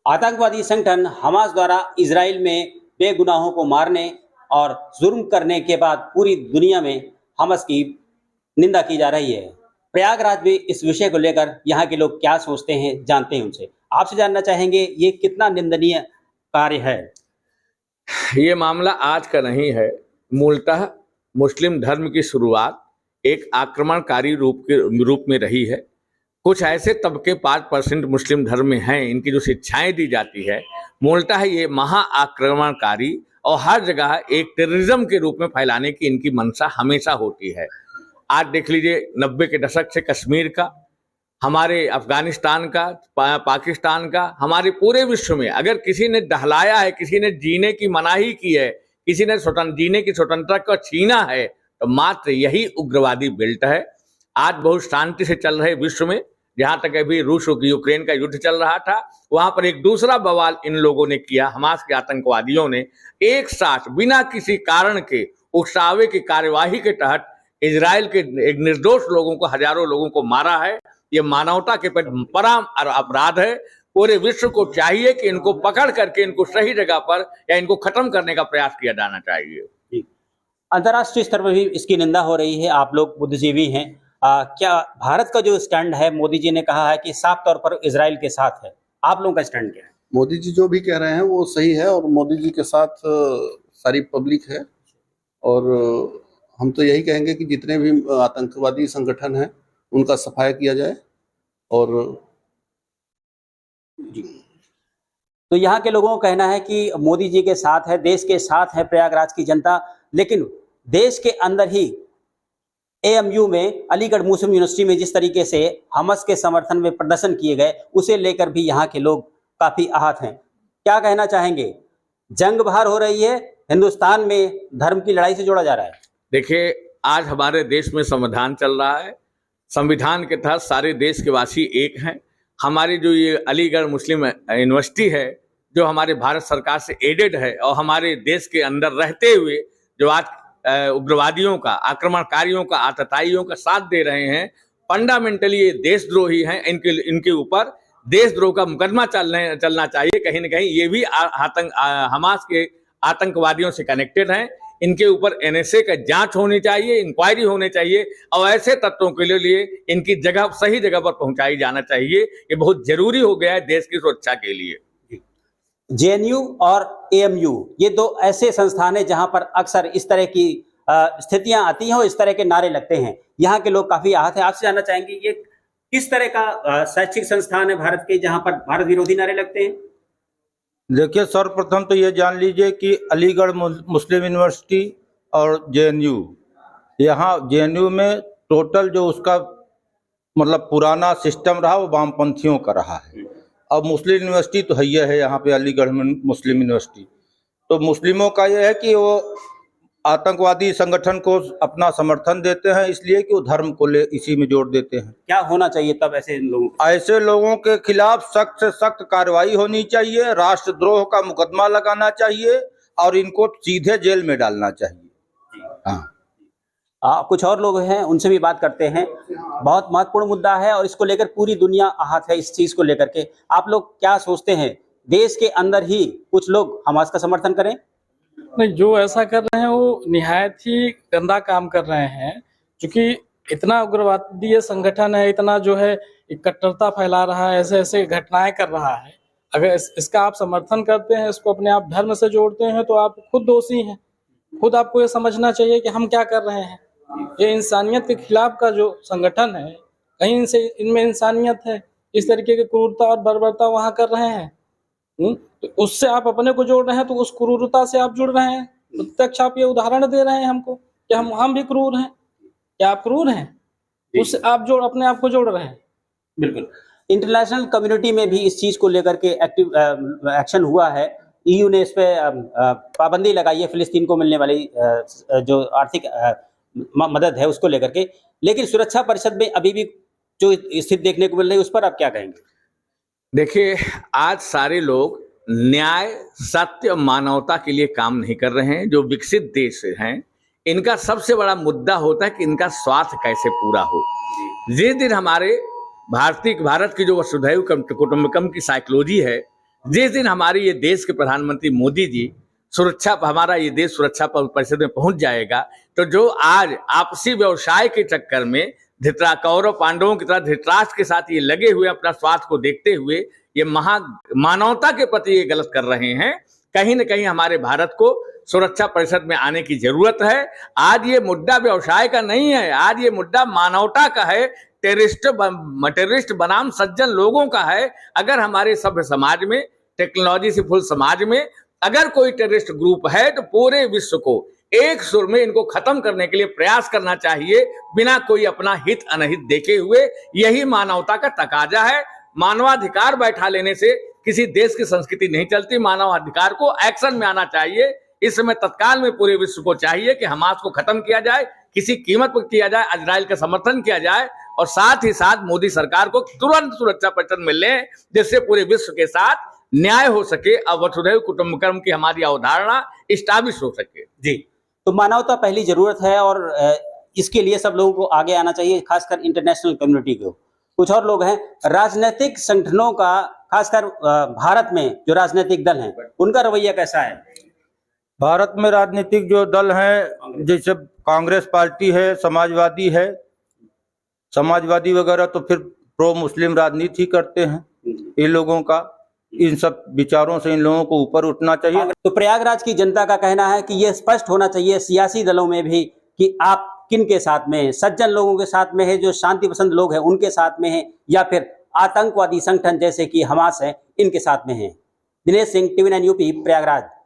आतंकवादी संगठन हमास द्वारा इजराइल में बेगुनाहों को मारने और जुर्म करने के बाद पूरी दुनिया में हमास की निंदा की जा रही है। प्रयागराज में इस विषय को लेकर यहाँ के लोग क्या सोचते हैं, जानते हैं उनसे। आपसे जानना चाहेंगे ये कितना निंदनीय कार्य है। ये मामला आज का नहीं है। मूलतः मुस्लिम धर्म की शुरुआत एक आक्रमणकारी रूप में रही है। कुछ ऐसे तबके 5% मुस्लिम धर्म में हैं, इनकी जो शिक्षाएं दी जाती है मूलतः ये महा आक्रमणकारी और हर जगह एक टेररिज्म के रूप में फैलाने की इनकी मंशा हमेशा होती है। आज देख लीजिए 90 के दशक से कश्मीर का, हमारे अफगानिस्तान का, पाकिस्तान का, हमारे पूरे विश्व में अगर किसी ने दहलाया है, किसी ने जीने की मनाही की है, किसी ने जीने की स्वतंत्रता को छीना है, तो मात्र यही उग्रवादी बेल्ट है। आज बहुत शांति से चल रहे विश्व में, जहां तक अभी रूस और यूक्रेन का युद्ध चल रहा था, वहां पर एक दूसरा बवाल इन लोगों ने किया। हमास के आतंकवादियों ने एक साथ बिना किसी कारण के उकसावे की कार्यवाही के तहत इजराइल के एक निर्दोष लोगों को, हजारों लोगों को मारा है। ये मानवता के प्रति परम अपराध है। पूरे विश्व को चाहिए कि इनको पकड़ करके इनको सही जगह पर या इनको खत्म करने का प्रयास किया जाना चाहिए। अंतर्राष्ट्रीय स्तर पर भी इसकी निंदा हो रही है। आप लोग बुद्धिजीवी हैं, क्या भारत का जो स्टैंड है, मोदी जी ने कहा है कि साफ तौर पर इजराइल के साथ है, आप लोगों का स्टैंड क्या है? मोदी जी जो भी कह रहे हैं वो सही है और मोदी जी के साथ सारी पब्लिक है। और हम तो यही कहेंगे कि जितने भी आतंकवादी संगठन हैं उनका सफाया किया जाए। और तो यहाँ के लोगों का कहना है कि मोदी जी के साथ है, देश के साथ है प्रयागराज की जनता, लेकिन देश के अंदर ही एएमयू में, अलीगढ़ मुस्लिम यूनिवर्सिटी में जिस तरीके से हमास के समर्थन में प्रदर्शन किए गए, उसे लेकर भी यहाँ के लोग काफी आहत हैं। क्या कहना चाहेंगे? जंग बाहर हो रही है, हिंदुस्तान में धर्म की लड़ाई से जोड़ा जा रहा है। देखिए, आज हमारे देश में संविधान चल रहा है। संविधान के तहत सारे देश के वासी एक हैं। हमारी जो ये अलीगढ़ मुस्लिम यूनिवर्सिटी है, जो हमारे भारत सरकार से एडेड है और हमारे देश के अंदर रहते हुए जो आज उग्रवादियों का, आक्रमणकारियों का, आतताइयों का साथ दे रहे हैं, फंडामेंटली ये देशद्रोही हैं। इनके ऊपर देशद्रोह का मुकदमा चलना चाहिए। कहीं ना कहीं ये भी हमास के आतंकवादियों से कनेक्टेड हैं। इनके ऊपर एनएसए का जांच होनी चाहिए, इंक्वायरी होनी चाहिए और ऐसे तत्वों के लिए इनकी जगह, सही जगह पर पहुंचाई जाना चाहिए। ये बहुत जरूरी हो गया है देश की सुरक्षा के लिए। जेएनयू और एएमयू ये दो ऐसे संस्थान हैं जहां पर अक्सर इस तरह की स्थितियां आती हैं और इस तरह के नारे लगते हैं। यहाँ के लोग काफी आहत हैं। आपसे जानना चाहेंगे ये किस तरह का शैक्षिक संस्थान है भारत के, जहां पर भारत विरोधी नारे लगते हैं? देखिए, सर्वप्रथम तो ये जान लीजिए कि अलीगढ़ मुस्लिम यूनिवर्सिटी और जेएनयू, यहाँ जेएनयू में टोटल जो उसका मतलब पुराना सिस्टम रहा वो वामपंथियों का रहा है। अब मुस्लिम यूनिवर्सिटी तो है यहाँ पे अलीगढ़ मुस्लिम यूनिवर्सिटी। तो मुस्लिमों का ये है कि वो आतंकवादी संगठन को अपना समर्थन देते हैं, इसलिए कि वो धर्म को ले इसी में जोड़ देते हैं। क्या होना चाहिए तब ऐसे लोगों के खिलाफ सख्त से सख्त कार्रवाई होनी चाहिए, राष्ट्रद्रोह का मुकदमा लगाना चाहिए और इनको सीधे जेल में डालना चाहिए। हाँ, कुछ और लोग हैं, उनसे भी बात करते हैं। बहुत महत्वपूर्ण मुद्दा है और इसको लेकर पूरी दुनिया आहत है। इस चीज को लेकर के आप लोग क्या सोचते हैं? देश के अंदर ही कुछ लोग हमास का समर्थन करें? नहीं, जो ऐसा कर रहे हैं वो निहायत ही गंदा काम कर रहे हैं। क्योंकि इतना उग्रवादी संगठन है, इतना जो है कट्टरता फैला रहा है, ऐसे ऐसे घटनाएं कर रहा है। अगर इसका आप समर्थन करते हैं, इसको अपने आप धर्म से जोड़ते हैं, तो आप खुद दोषी हैं। खुद आपको ये समझना चाहिए कि हम क्या कर रहे हैं। ये इंसानियत के खिलाफ का जो संगठन है, कहीं इनमें इंसानियत है? इस तरीके की क्रूरता और बर्बरता वहाँ कर रहे हैं। तो उससे आप अपने को जोड़ रहे हैं, तो उस क्रूरता से आप जुड़ रहे हैं। प्रत्यक्ष आप ये उदाहरण दे रहे हैं हमको कि हम भी क्रूर हैं। क्या आप क्रूर हैं? उससे आप अपने आप को जोड़ रहे हैं। बिल्कुल। इंटरनेशनल कम्युनिटी में भी इस चीज को लेकर के एक्टिव एक्शन हुआ है। ईयू ने इस पे पाबंदी लगाई है फिलिस्तीन को मिलने वाली जो आर्थिक मदद है उसको लेकर के, लेकिन सुरक्षा परिषद में अभी भी जो स्थिति देखने को मिल रही है उस पर आप क्या कहेंगे? देखिए, आज सारे लोग न्याय, सत्य, मानवता के लिए काम नहीं कर रहे हैं। जो विकसित देश हैं, इनका सबसे बड़ा मुद्दा होता है कि इनका स्वार्थ कैसे पूरा हो। जिस दिन हमारे भारत की जो वसुधैव कुटुंबकम की साइकोलॉजी है, जिस दिन हमारी ये देश के प्रधानमंत्री मोदी जी हमारा ये देश सुरक्षा परिषद में पहुंच जाएगा, तो जो आज आपसी व्यवसाय के चक्कर में कौरव पांडवों की तरह धृतराष्ट्र के साथ ये लगे हुए अपना स्वार्थ को देखते हुए ये मानवता के प्रति ये गलत कर रहे हैं, कहीं न कहीं हमारे भारत को सुरक्षा परिषद में आने की जरूरत है। आज ये मुद्दा व्यवसाय का नहीं है, आज ये मुद्दा मानवता का है, टेररिस्ट बनाम सज्जन लोगों का है। अगर हमारे सभ्य समाज में, टेक्नोलॉजी से फुल समाज में अगर कोई टेररिस्ट ग्रुप है तो पूरे विश्व को एक सुर में इनको खत्म करने के लिए प्रयास करना चाहिए, बिना कोई अपना हित अनहित देखे हुए। यही मानवता का तकाजा है। मानवाधिकार बैठा लेने से किसी देश की संस्कृति नहीं चलती। मानवाधिकार को एक्शन में आना चाहिए। इस समय तत्काल में पूरे विश्व को चाहिए कि हमास को खत्म किया जाए, किसी कीमत पर किया जाए, इजराइल का समर्थन किया जाए और साथ ही साथ मोदी सरकार को तुरंत सुरक्षा परिषद में ले, जिससे पूरे विश्व के साथ न्याय हो सके और वसुधैव कुटुंबकम की हमारी अवधारणा स्टैब्लिश हो सके। जी, तो मानवता पहली जरूरत है और इसके लिए सब लोगों को आगे आना चाहिए, खासकर इंटरनेशनल कम्युनिटी को। कुछ और लोग हैं, राजनीतिक संगठनों का, खासकर भारत में जो राजनीतिक दल हैं उनका रवैया कैसा है? भारत में राजनीतिक जो दल हैं, जैसे कांग्रेस पार्टी है, समाजवादी वगैरह, तो फिर प्रो मुस्लिम राजनीति करते हैं। इन लोगों का इन सब विचारों से इन लोगों को ऊपर उठना चाहिए। तो प्रयागराज की जनता का कहना है कि यह स्पष्ट होना चाहिए सियासी दलों में भी कि आप किन के साथ में हैं, सज्जन लोगों के साथ में है, जो शांति पसंद लोग हैं उनके साथ में है, या फिर आतंकवादी संगठन जैसे कि हमास है इनके साथ में है। Dinesh Singh, TV9 UP, Prayagraj.